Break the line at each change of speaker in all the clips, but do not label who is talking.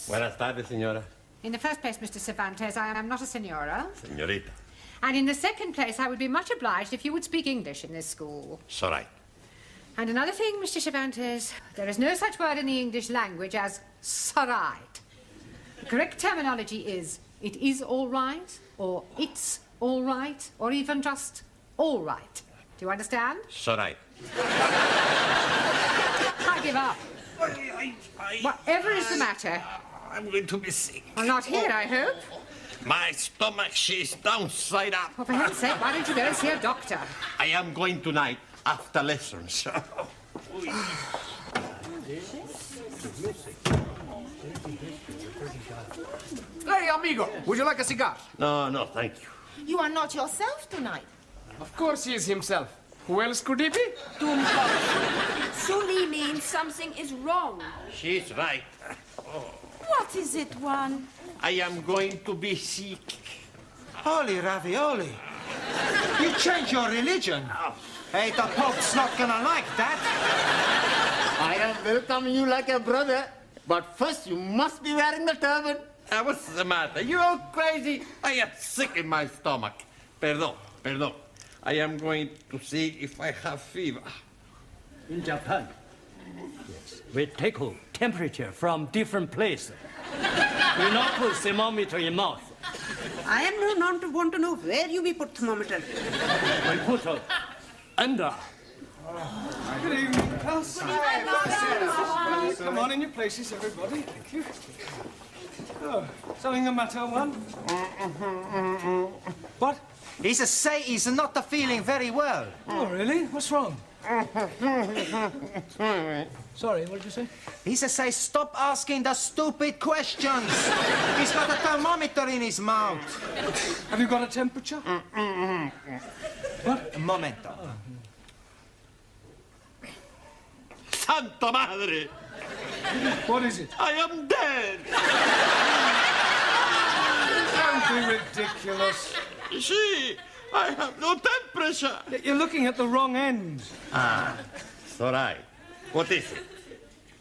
Buenas tardes, señora.
In the first place, Mr. Cervantes, I am not a senora.
Señorita.
And in the second place, I would be much obliged if you would speak English in this school.
So right.
And another thing, Mr. Cervantes, there is no such word in the English language as "sorright." The correct terminology is "it is all right," or "it's all right," or even just "all right." Do you understand?
So right.
I give up. Whatever is the matter?
I'm going to be sick.
Well, not here, I hope.
My stomach, she's downside up.
Well, for heaven's sake, why don't you go and see a doctor?
I am going tonight after lessons.
Hey, amigo, would you like a cigar?
No, thank you.
You are not yourself tonight.
Of course he is himself. Who else could he be?
Sully means something is wrong.
She's right.
What is it, one?
I am going to be sick.
Holy ravioli. You change your religion. Hey, the Pope's not gonna like that.
I am welcoming you like a brother, but first you must be wearing the turban.
What's the matter? You're all crazy. I am sick in my stomach. Perdón. I am going to see if I have fever.
In Japan, yes, we take temperature from different places. We not put thermometer in mouth.
I am not want to know where you will put thermometer.
We put under.
Good evening, class. Come on in your places, everybody. Thank you. Oh, something the matter, one? What?
He says say he's not feeling very well.
Oh, really? What's wrong? Sorry, what did you say?
He says say stop asking the stupid questions. He's got a thermometer in his mouth.
Have you got a temperature? What?
A momento.
Santa Madre!
What is it?
I am dead!
Don't be ridiculous.
See, I have no temperature.
You're looking at the wrong end.
It's all right. What is it?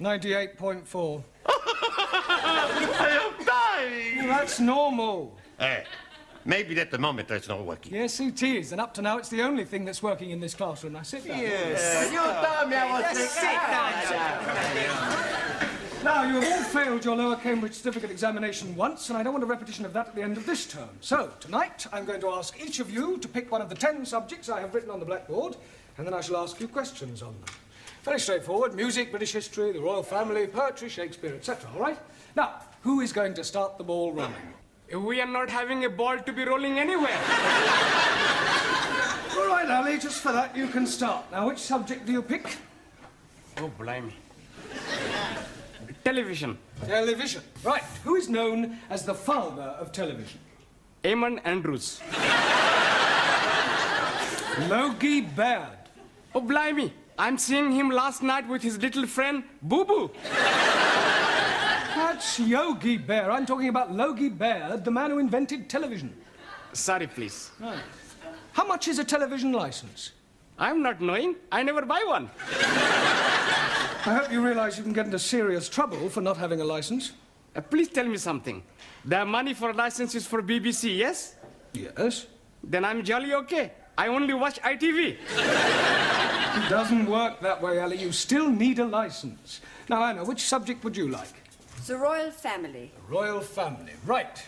98.4.
I am dying.
That's normal.
Hey, maybe the thermometer is not working.
Yes, it is. And up to now, it's the only thing that's working in this classroom. Now, sit down.
Yes.
You told me I was sick.
Sit down.
Now, you have all failed your lower Cambridge certificate examination once, and I don't want a repetition of that at the end of this term. So, tonight, I'm going to ask each of you to pick one of the 10 subjects I have written on the blackboard, and then I shall ask you questions on them. Very straightforward. Music, British history, the royal family, poetry, Shakespeare, etc. All right? Now, who is going to start the ball rolling?
We are not having a ball to be rolling anywhere.
All right, Ali, just for that, you can start. Now, which subject do you pick?
Oh, blimey. Television.
Television. Right. Who is known as the father of television?
Eamon Andrews.
Logie Baird.
Oh, blimey. I'm seeing him last night with his little friend, Boo Boo.
That's Yogi Bear. I'm talking about Logie Baird, the man who invented television.
Sorry, please.
Right. How much is a television license?
I'm not knowing. I never buy one.
I hope you realize you can get into serious trouble for not having a license.
Please tell me something. The money for licenses for BBC, yes?
Yes.
Then I'm jolly okay. I only watch ITV.
It doesn't work that way, Ali. You still need a license. Now, Anna, which subject would you like?
The royal family.
The royal family. Right.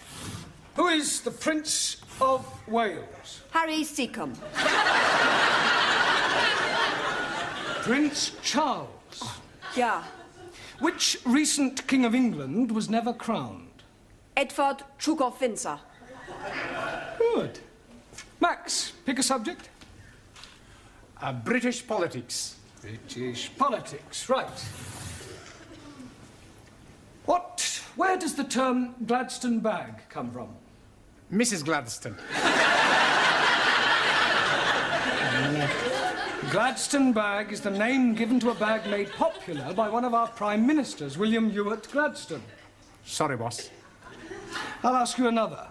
Who is the Prince of Wales?
Harry Seacombe.
Prince Charles.
Yeah.
Which recent King of England was never crowned?
Edward Windsor.
Good. Max, pick a subject.
British politics.
British politics, right. Where does the term Gladstone bag come from?
Mrs. Gladstone.
Gladstone bag is the name given to a bag made popular by one of our Prime Ministers, William Ewart Gladstone.
Sorry, boss.
I'll ask you another.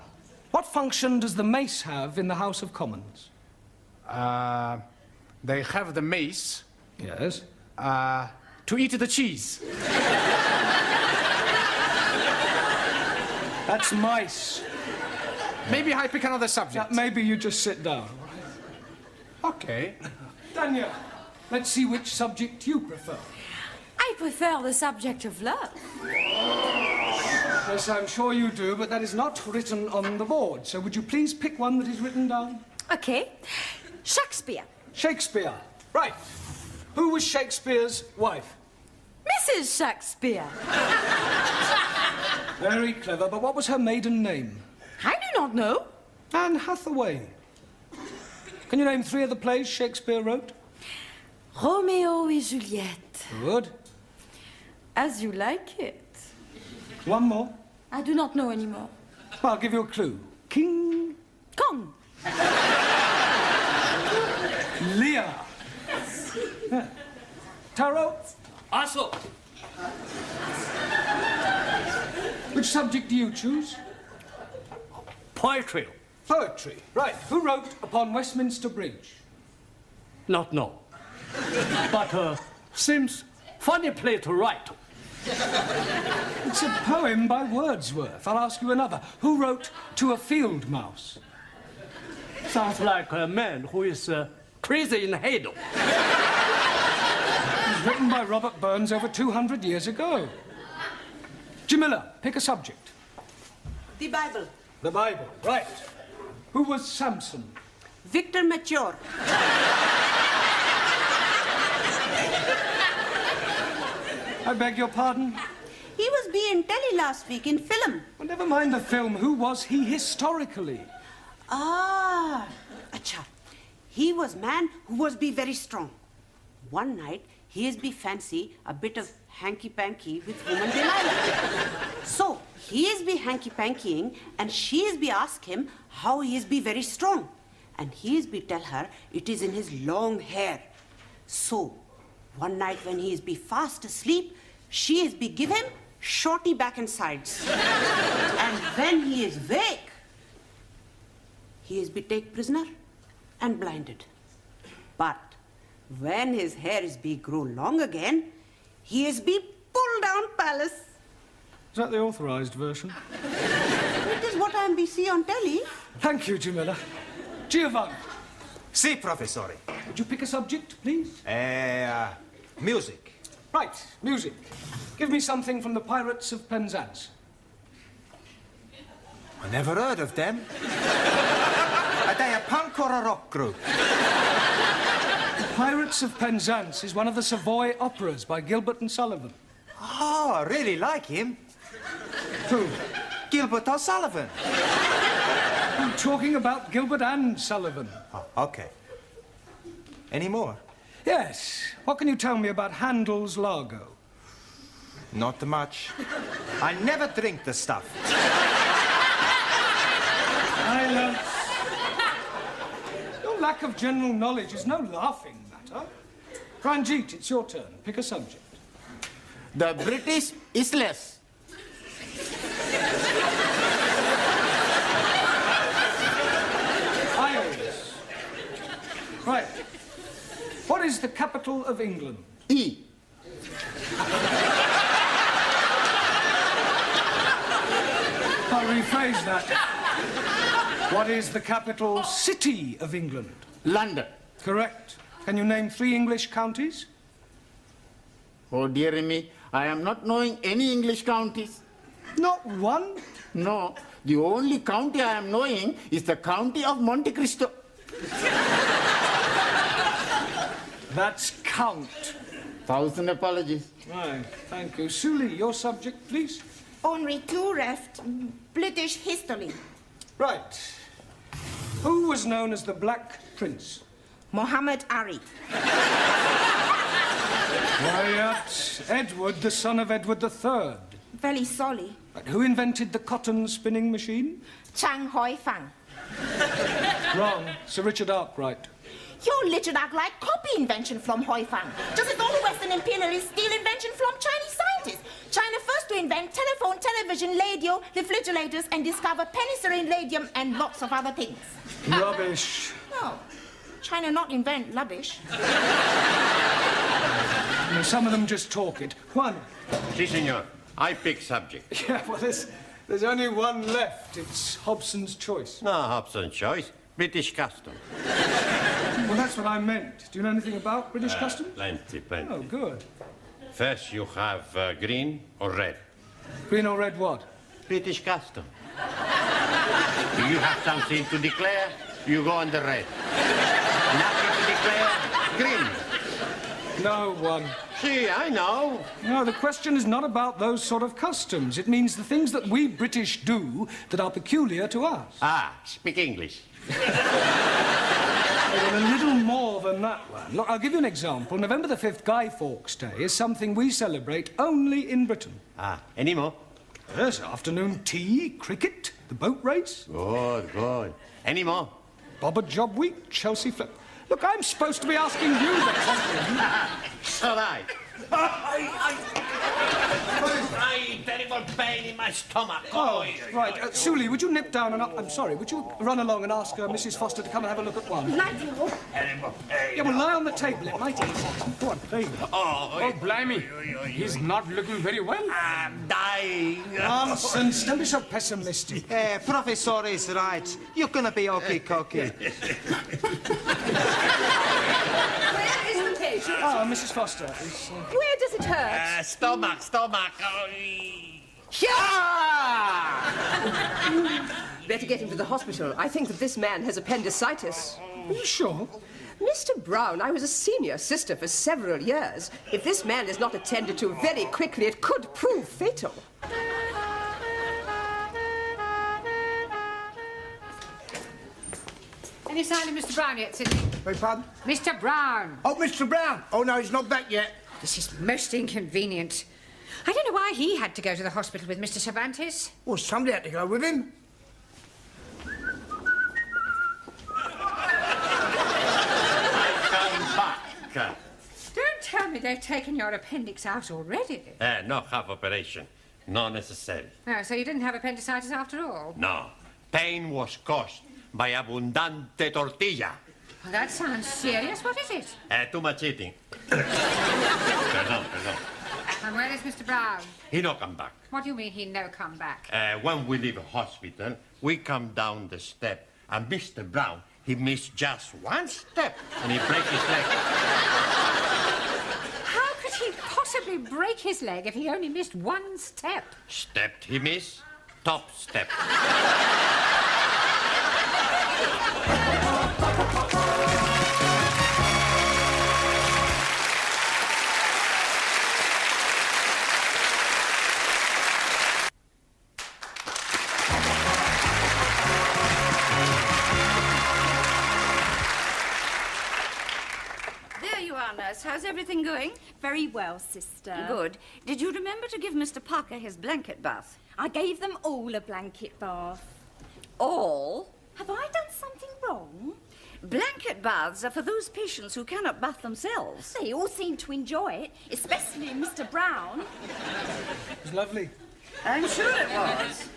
What function does the mace have in the House of Commons?
They have the mace.
Yes.
To eat the cheese.
That's mice.
Maybe I pick another subject.
Maybe you just sit down.
Okay.
Daniel, let's see which subject you prefer.
I prefer the subject of love.
Yes, I'm sure you do, but that is not written on the board. So would you please pick one that is written down?
Okay. Shakespeare.
Shakespeare. Right. Who was Shakespeare's wife?
Mrs. Shakespeare.
Very clever, but what was her maiden name?
I do not know.
Anne Hathaway. Can you name 3 of the plays Shakespeare wrote?
Romeo et Juliet.
Good.
As you like it.
One more.
I do not know anymore.
I'll give you a clue. King
Kong.
Lear. Yeah. Taro?
Also,
Which subject do you choose?
poetry.
Poetry. Right. Who wrote Upon Westminster Bridge?
Not know. But seems funny play to write.
It's a poem by Wordsworth. I'll ask you another. Who wrote To a Field Mouse?
Sounds like a man who is crazy in the head.
It was written by Robert Burns over 200 years ago. Jamila, pick a subject.
The Bible.
The Bible. Right. Who was Samson?
Victor Mature.
I beg your pardon?
He was being telly last week in film.
Well, never mind the film. Who was he historically?
Ah, acha. He was man who was be very strong. One night, he is be fancy a bit of hanky-panky with woman Delilah. So, he is be hanky-pankying and she is be ask him how he is be very strong. And he is be tell her it is in his long hair. So, one night when he is be fast asleep, she is be give him shorty back and sides. And when he is wake, he is be take prisoner and blinded. But when his hair is be grow long again, he is be pulled down palace.
Is that the authorised version?
It is what I am be see on telly.
Thank you, Jamila. Giovanni,
Si, professore.
would you pick a subject, please?
Music.
Right, music. Give me something from the Pirates of Penzance.
I never heard of them. Are they a punk or a rock group?
The Pirates of Penzance is one of the Savoy operas by Gilbert and Sullivan.
Oh, I really like him.
Who?
Gilbert O'Sullivan.
I'm talking about Gilbert and Sullivan.
Oh, okay. Any more?
Yes. What can you tell me about Handel's Largo?
Not much. I never drink the stuff.
Silence. Your lack of general knowledge is no laughing matter. Ranjit, it's your turn. Pick a subject.
The British Isles.
Isles. Right. What is the capital of England?
E.
I'll rephrase that. What is the capital city of England?
London.
Correct. Can you name 3 English counties?
Oh, dear me, I am not knowing any English counties.
Not one?
No, the only county I am knowing is the county of Monte Cristo.
That's count.
1,000 apologies.
Right, thank you. Suli, your subject, please.
Only two left. British history.
Right. Who was known as the Black Prince?
Muhammad Ali.
Quiet. Edward, the son of Edward III.
Very sorry.
Right. Who invented the cotton spinning machine?
Chang Hoi Fang.
Wrong. Sir Richard Arkwright.
Your Richard Arkwright copy invention from Hoi Fang. Just as all Western imperialists steal invention from Chinese scientists. China first to invent telephone, television, radio, refrigerators, and discover penicillin, radium, and lots of other things.
Rubbish.
No. China not invent rubbish.
No, some of them just talk it. Juan.
Si, senor. I pick subject.
Yeah, well, there's only one left. It's Hobson's choice.
No Hobson's choice. British custom.
Well, that's what I meant. Do you know anything about British customs?
Plenty.
Oh, good.
First you have green or red.
Green or red what?
British custom. Do you have something to declare? You go on the red. Nothing to declare? Green.
No one.
See, I know.
No, the question is not about those sort of customs. It means the things that we British do that are peculiar to us.
Ah, speak English.
Well, a little more than that one. Look, I'll give you an example. November the 5th, Guy Fawkes Day, is something we celebrate only in Britain.
Ah, any more?
Yes, afternoon tea, cricket, the boat race.
Good. Any more?
Bobber Job Week, Chelsea Flip. Look, I'm supposed to be asking you the question.
So right. Terrible pain in my stomach.
Oh, right. Suli, would you nip down and... I'm sorry, would you run along and ask Mrs. Foster to come and have a look at one?
Nigel.
Yeah, well, lie on the table. It might ease. Go on, please.
Oh, blimey. He's not looking very well.
I'm dying.
Nonsense. Don't be so pessimistic.
Professor is right. You're gonna be okay-cokey.
Where is the patient?
Ah, Mrs. Foster.
Where does it hurt?
Stomach.
Better get him to the hospital. I think that this man has appendicitis.
Are you sure?
Mr. Brown, I was a senior sister for several years. If this man is not attended to very quickly, it could prove fatal.
Any sign of Mr. Brown yet, Sidney?
Beg pardon?
Mr. Brown.
Oh, Mr. Brown. Oh, no, he's not back yet.
This is most inconvenient. I don't know why he had to go to the hospital with Mr. Cervantes.
Well, somebody had to go with him.
Come back.
Don't tell me they've taken your appendix out already.
No half operation. Not necessary.
Oh, so you didn't have appendicitis after all?
No. Pain was caused by abundante tortilla.
Well, that sounds serious. What is it?
Too much eating. Perdón.
And where is Mr. Brown?
He no come back.
What do you mean he no come back?
When we leave a hospital, we come down the step, and Mr. Brown, he missed just one step, and he break his leg.
How could he possibly break his leg if he only missed one step?
Stepped he miss, top step.
How's everything going?
Very well, sister.
Good. Did you remember to give Mr. Parker his blanket bath?
I gave them all a blanket bath.
All?
Have I done something wrong?
Blanket baths are for those patients who cannot bath themselves.
They all seem to enjoy it, especially Mr. Brown.
It was lovely.
I'm sure it was.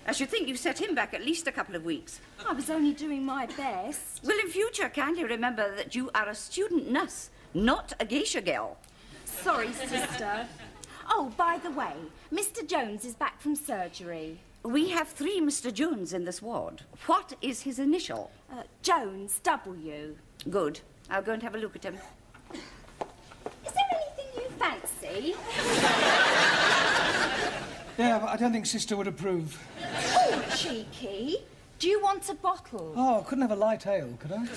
I should think you've set him back at least a couple of weeks.
I was only doing my best.
Well, in future, kindly remember that you are a student nurse, not a geisha girl.
Sorry, sister. Oh, by the way, Mr. Jones is back from surgery.
We have 3 Mr. Jones in this ward. What is his initial?
Jones, W.
Good. I'll go and have a look at him.
Is there anything you fancy?
Yeah, but I don't think Sister would approve.
Oh, cheeky. Do you want a bottle?
Oh, I couldn't have a light ale, could I?
Not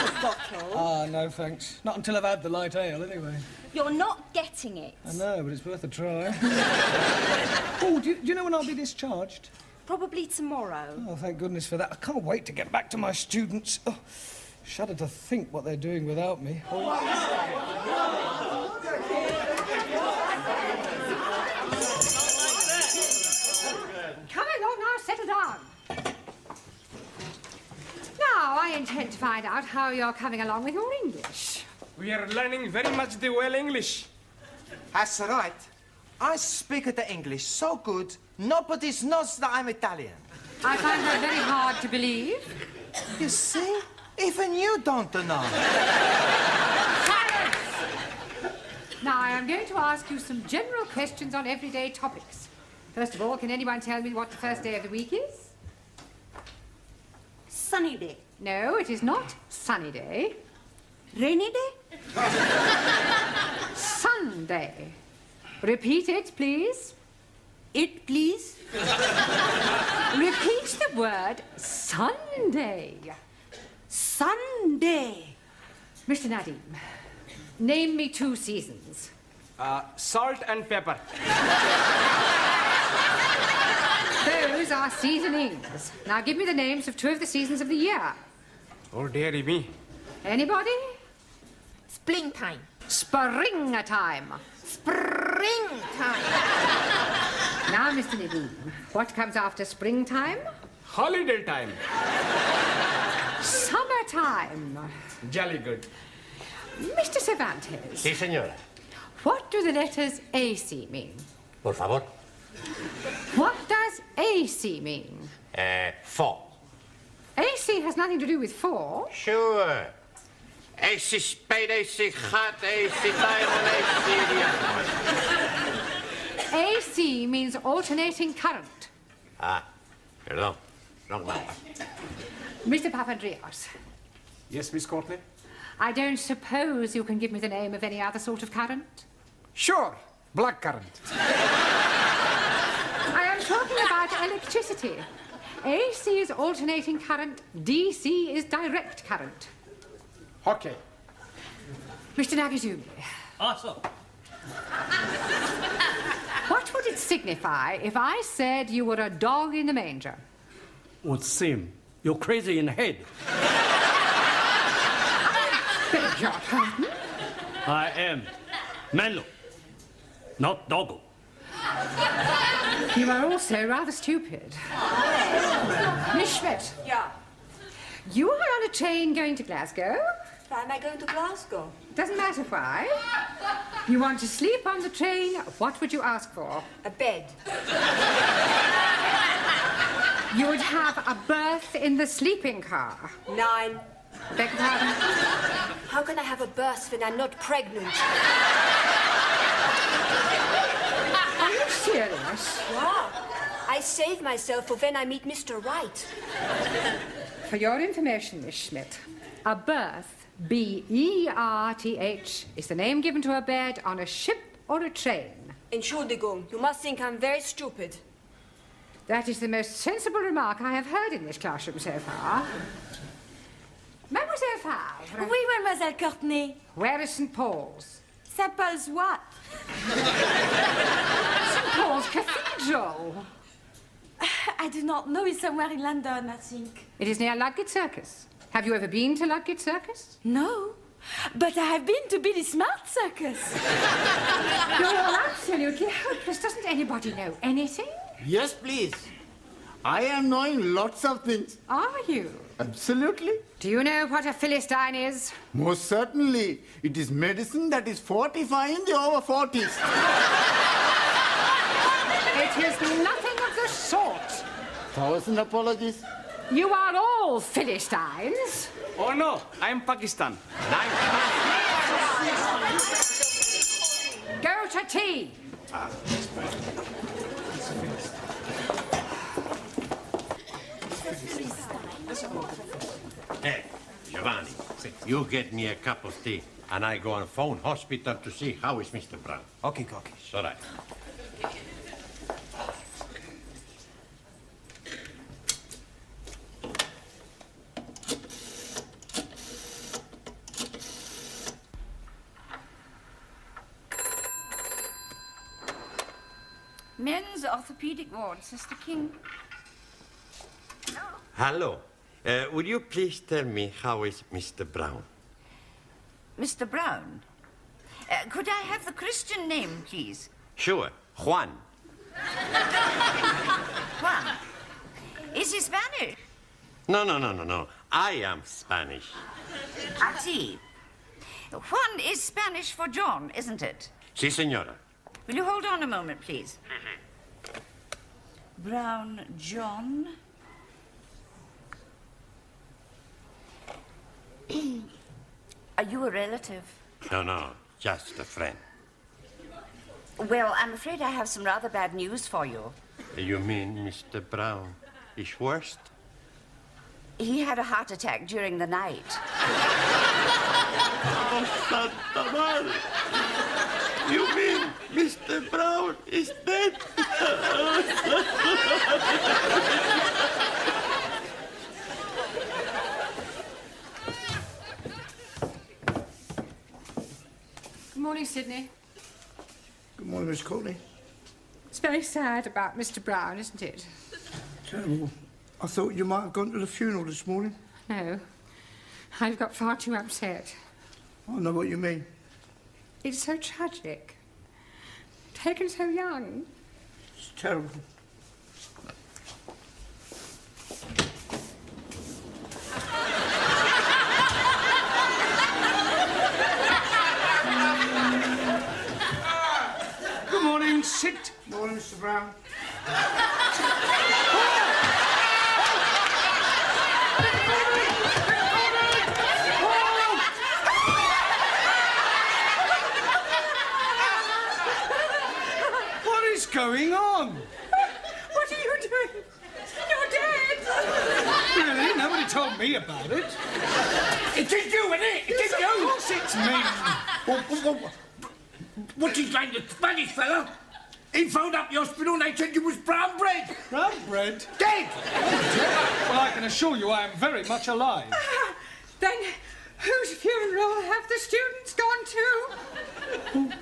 a bottle.
Ah, no, thanks. Not until I've had the light ale, anyway.
You're not getting it.
I know, but it's worth a try. Oh, do you know when I'll be discharged?
Probably tomorrow.
Oh, thank goodness for that. I can't wait to get back to my students. Oh, shudder to think what they're doing without me. Oh.
Come along now, settle down. Now, I intend to find out how you're coming along with your English.
We are learning very much the well English.
That's right. I speak the English so good, nobody knows that I'm Italian.
I find that very hard to believe.
You see? Even you don't know.
Silence! Now, I am going to ask you some general questions on everyday topics. First of all, can anyone tell me what the first day of the week is?
Sunny day.
No, it is not sunny day.
Rainy day?
Sunday. Repeat it, please.
It, please.
Repeat the word Sunday.
Sunday.
Mr. Nadim, name me 2 seasons.
Salt and pepper.
Those are seasonings. Now give me the names of 2 of the seasons of the year.
Oh, dearie me.
Anybody?
Springtime.
Springtime.
Springtime.
Now, Mr. Nadim, what comes after springtime?
Holiday time.
Summertime.
Jolly good.
Mr. Cervantes.
Sí, señora.
What do the letters AC mean?
Por favor.
What does AC mean?
4.
AC has nothing to do with 4.
Sure. AC spade, AC hot, AC diamond, AC...
AC means alternating current.
Ah, perdón. Wrong number.
Mr. Papandreou.
Yes, Miss Courtney?
I don't suppose you can give me the name of any other sort of current?
Sure. Black current.
I am talking about electricity. AC is alternating current, DC is direct current.
Okay.
Mr. Nagazumi.
Also.
What would it signify if I said you were a dog in the manger?
Would seem you're crazy in the head.
Beg your pardon?
I am Manlo, not Doggo.
You are also rather stupid. Miss Schmidt.
Yeah.
You are on a train going to Glasgow?
Why am I going to Glasgow?
Doesn't matter why. You want to sleep on the train, what would you ask for?
A bed.
You would have a berth in the sleeping car.
9.
Beg your pardon?
How can I have a birth when I'm not pregnant?
Are you serious?
Wow. I save myself for when I meet Mr. Right.
For your information, Miss Schmidt, a berth, B-E-R-T-H, is the name given to a bed on a ship or a train.
Entschuldigung, you must think I'm very stupid.
That is the most sensible remark I have heard in this classroom so far. Mademoiselle Favre.
Oui, Mademoiselle Courtney.
Where is St. Paul's?
St. Paul's what?
St. Paul's Cathedral.
I do not know. It's somewhere in London, I think.
It is near Ludgate Circus. Have you ever been to Ludgate Circus?
No. But I have been to Billy Smart Circus.
You're all absolutely hopeless. Doesn't anybody know anything?
Yes, please. I am knowing lots of things.
Are you?
Absolutely.
Do you know what a Philistine is?
Most certainly. It is medicine that is fortifying the over 40s.
It is nothing of the sort.
1,000 apologies.
You are all Philistines.
Oh, no. I'm Pakistan.
Go to tea.
Hey, Giovanni, you get me a cup of tea, and I go and phone hospital to see how is Mr. Brown.
Okay, okay.
It's all right.
Men's orthopedic ward, Sister King.
Hello. Would you please tell me how is Mr. Brown?
Mr. Brown? Could I have the Christian name, please?
Sure. Juan.
Juan. Is he Spanish?
No. I am Spanish.
I see. Juan is Spanish for John, isn't it?
Sí, señora.
Will you hold on a moment, please? Brown John. Are you a relative?
No, just a friend.
Well, I'm afraid I have some rather bad news for you.
You mean Mr. Brown is worst?
He had a heart attack during the night.
Oh, Santa Madre. You mean Mr. Brown is dead?
Good morning, Sydney.
Good morning, Miss Codi.
It's very sad about Mr. Brown, isn't it?
Terrible. I thought you might have gone to the funeral this morning.
No. I've got far too upset.
I know what you mean.
It's so tragic. Taken so young.
It's terrible.
Good morning, sit.
Morning, Mr. Brown.
What is going on?
What are you doing? You're dead!
Really? Nobody told me about it.
It is you, isn't it? It is you.
Of course it's me.
What's his name, the Spanish fella? He phoned up the hospital and they said you was brown bread.
Brown bread?
Dead!
Well, I can assure you I am very much alive.
Then whose funeral have the students gone to?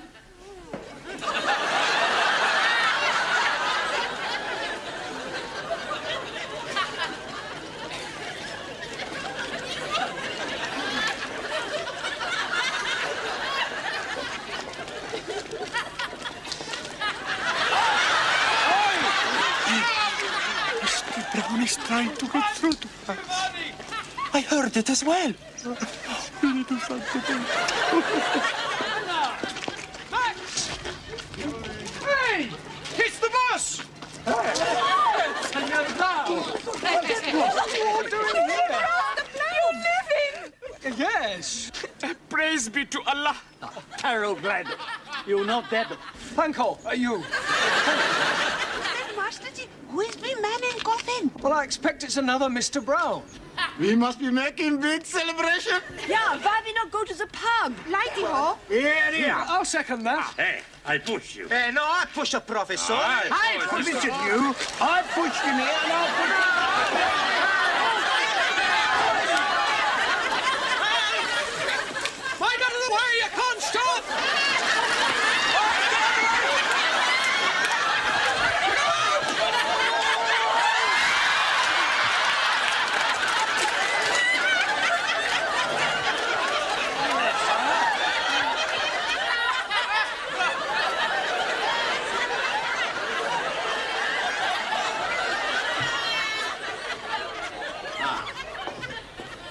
Brown is trying to get through to us. I heard it as well.
Hey! It's the boss! What are you all doing here? Yes.
Praise be to Allah. Terrible glad. You're not dead.
Panko, are you?
Masterji, who is the man in coffin?
Well, I expect it's another Mr. Brown.
We must be making big celebration.
Yeah, why we not go to the pub? Lighty ho?
Here.
I'll second that.
Hey, I push you.
No, I push the professor.
I pushed you. I pushed him here and I pushed
Find out of the way, you can't stop!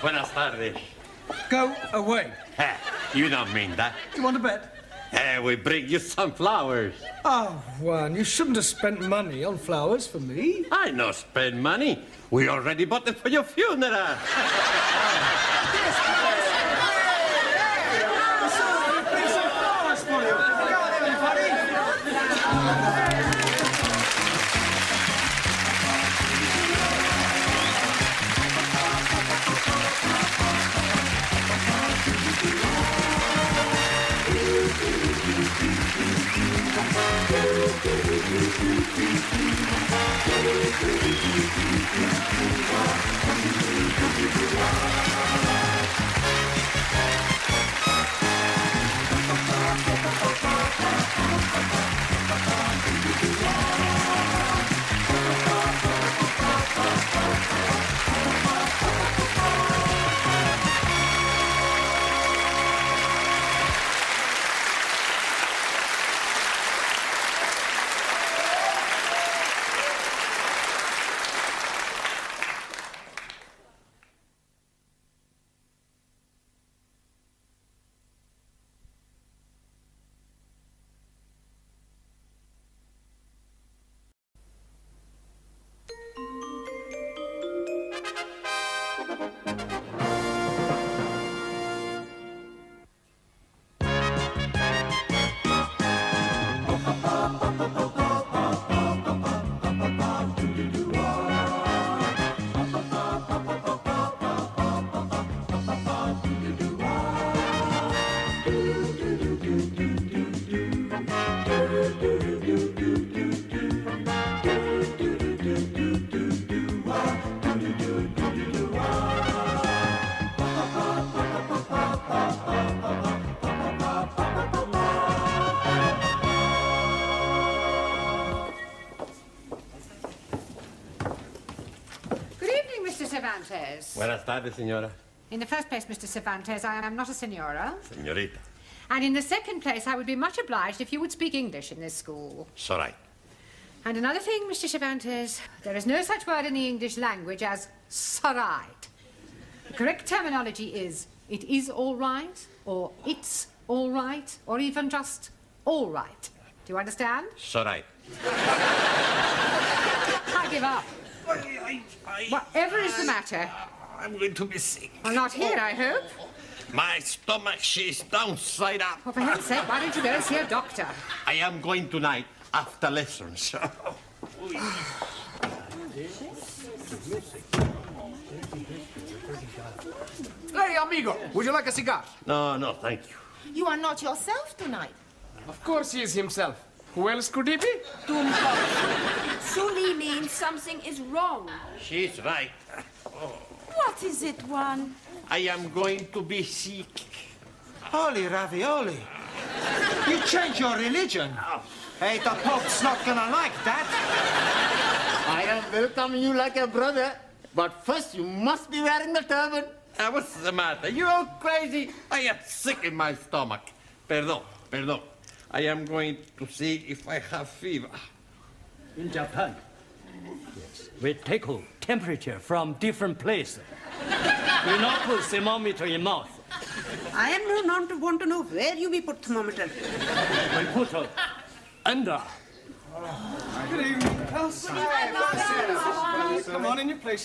Buenas tardes.
Go away.
You don't mean that.
You want to bet?
We bring you some flowers.
Oh, Juan, you shouldn't have spent money on flowers for me.
I no spend money. We already bought them for your funeral.
Cervantes.
Buenas tardes, señora.
In the first place, Mr. Cervantes, I am not a senora.
Señorita.
And in the second place, I would be much obliged if you would speak English in this school.
It's all right.
And another thing, Mr. Cervantes, there is no such word in the English language as right. The correct terminology is it is all right, or it's all right, or even just all right. Do you understand?
It's all right.
I give up. Whatever is the matter?
I'm going to be sick.
Well, not here, I hope.
My stomach, she's downside up.
Well, for heaven's sake, why don't you go and see a doctor?
I am going tonight after lessons.
Hey, amigo, would you like a cigar?
No, thank you.
You are not yourself tonight.
Of course he is himself. Who else could he be?
Sully means something is wrong.
She's right.
What is it, one?
I am going to be sick.
Holy ravioli. You changed your religion. Hey, the Pope's not gonna like that.
I am welcoming you like a brother, but first you must be wearing the turban.
What's the matter? You all crazy? I am sick in my stomach. Perdón. I am going to see if I have fever.
In Japan, we take temperature from different places. We not put thermometer in mouth.
I am known to want to know where you may put thermometer.
We put under.
Good evening, class. Come on in your place.